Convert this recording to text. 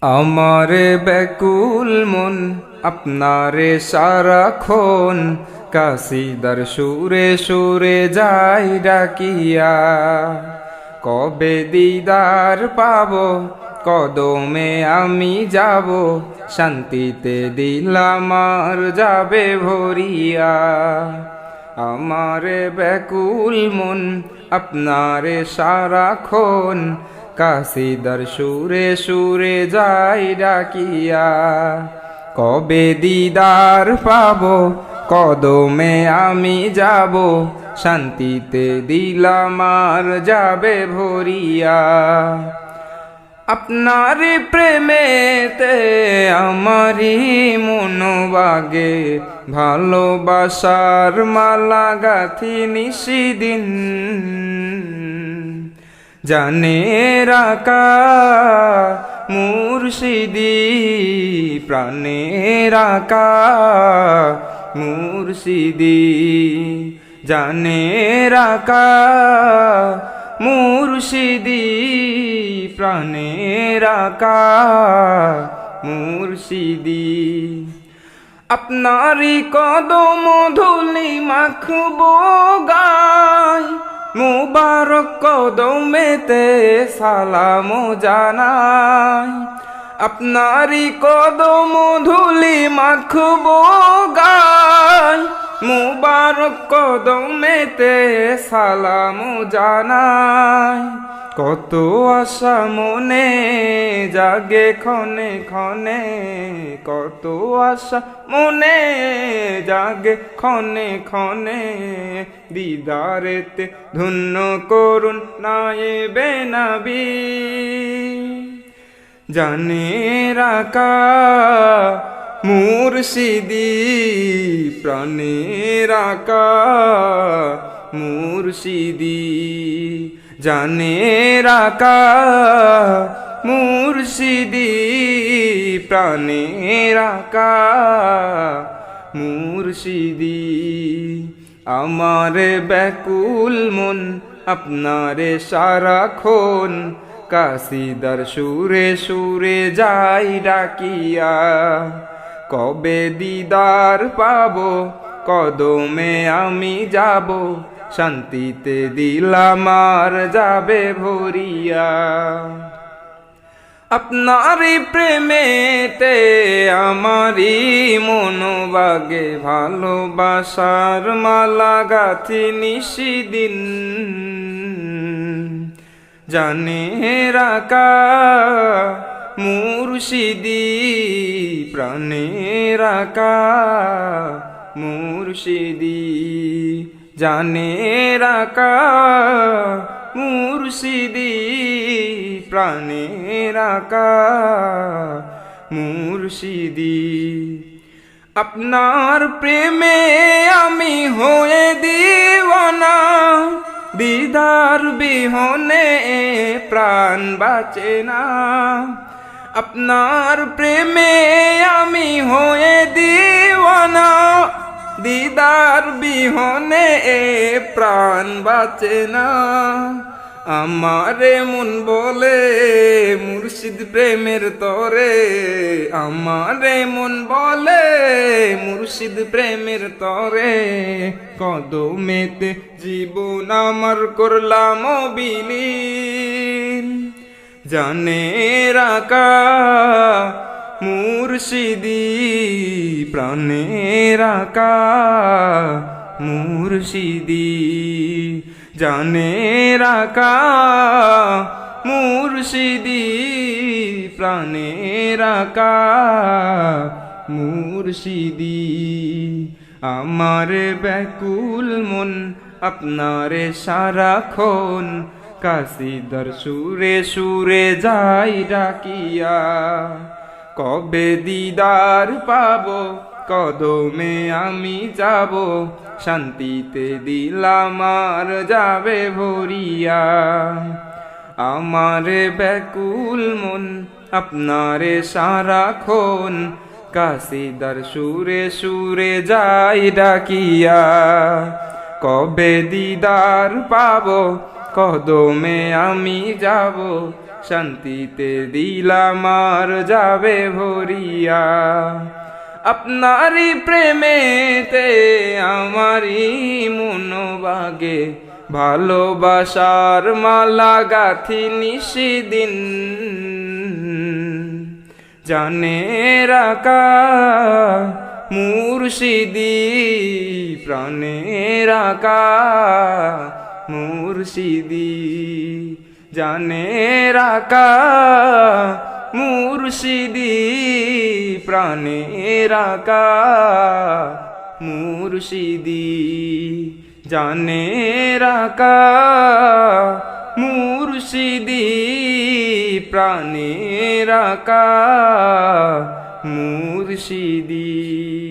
আমারে ব্যাকুল মন আপনারে সারাক্ষণ কাসিদার সুরে সুরে যাই ডাকিয়া। কবে দিদার পাব কদমে আমি যাব, শান্তিতে দিল আমার যাবে ভরিয়া। আমারে ব্যাকুল মন আপনারে সারাক্ষণ কাসিদার সুরে সুরে যাই ডাকিয়া। কবে দিদার পাব কদমে আমি যাব, শান্তিতে দিল আমার যাবে ভরিয়া। আপনার প্রেমেতে আমারি মনোবাগে, ভালোবাসার মালা গাথি নিশিদিন। জানে রাকা মুর্শিদি প্রাণে রাকা মুর্শিদি, জানে রাকা মুর্শিদি প্রাণে রাকা মুর্শিদি। আপনারি কদম ধুলি মাখবো গায়, মুবারক কদমেতে সালাম জানাই। আপনারি কদম ধুলি মাখবো গায়, মুবারক কদমেতে সালাম জানাই। কত আশা মনে জাগে ক্ষণে ক্ষণে, কত আশা মনে জাগে ক্ষণে ক্ষণে। দিদারেতে ধন্য করুন নায়েবে নবী, জানে রাকা মুর্শিদি প্রাণে রাকা মুর্শিদি, জানে রাকা মুর্শিদি প্রাণে রাকা মুর্শিদি। আমার ব্যাকুল মন আপনারে সারাক্ষণ কাসিদার সুরে সুরে যাই ডাকিয়া। কবে দিদার পাব কদমে আমি যাব, শান্তিতে দিল আমার যাবে ভরিয়া। আপনারি প্রেমেতে আমারি মনোবাগে, ভালোবাসার মালা গাথি নিশিদিন। জানে রাকা মুর্শিদি প্রাণে রাকা মুর্শিদি, জানে রাকা মুর্শিদি প্রাণে রাকা মুর্শিদি। আপনার প্রেমে আমি হয়ে দিওয়ানা, দিদার বিহনে প্রাণ বাঁচে না। আপনার প্রেমে আমি হয়ে দিওয়ানা, দিদার বিহনে প্রাণ বাঁচে না। আমারে মন বলে মুর্শিদ প্রেমের তরে, আমারে মন বলে মুর্শিদ প্রেমের তরে। কদমেতে জীবন আমার করলাম বিলীন, জানে রাকা মুর্শিদি প্রাণে রাকা মুর্শিদি, জানে রাকা মুর্শিদি প্রাণে রাকা মুর্শিদি। আমার ব্যাকুল মন আপনারে সারাক্ষণ কাসিদার সুরে সুরে যাই ডাকিয়া। কবে দিদার পাব কদমে আমি যাব, শান্তিতে দিল আমার যাবে ভরিয়া। আমার ব্যাকুল মন আপনারে সারাক্ষণ কাসিদার সুরে সুরে যাই ডাকিয়া। কবে দিদার পাব কদমে আমি যাব, শান্তিতে দিল আমার যাবে ভরিয়া। আপনারই প্রেমেতে আমারই মনোবাগে ভালোবাসার মালা গাথি নিশিদিন। জানের আকা মুর্শিদি প্রাণের আকা মুর্শিদি, জানের আকা মুর্শিদি প্রাণের আকা মুর্শিদি, জানের আকা মুর্শিদি প্রাণের আকা মুর্শিদি।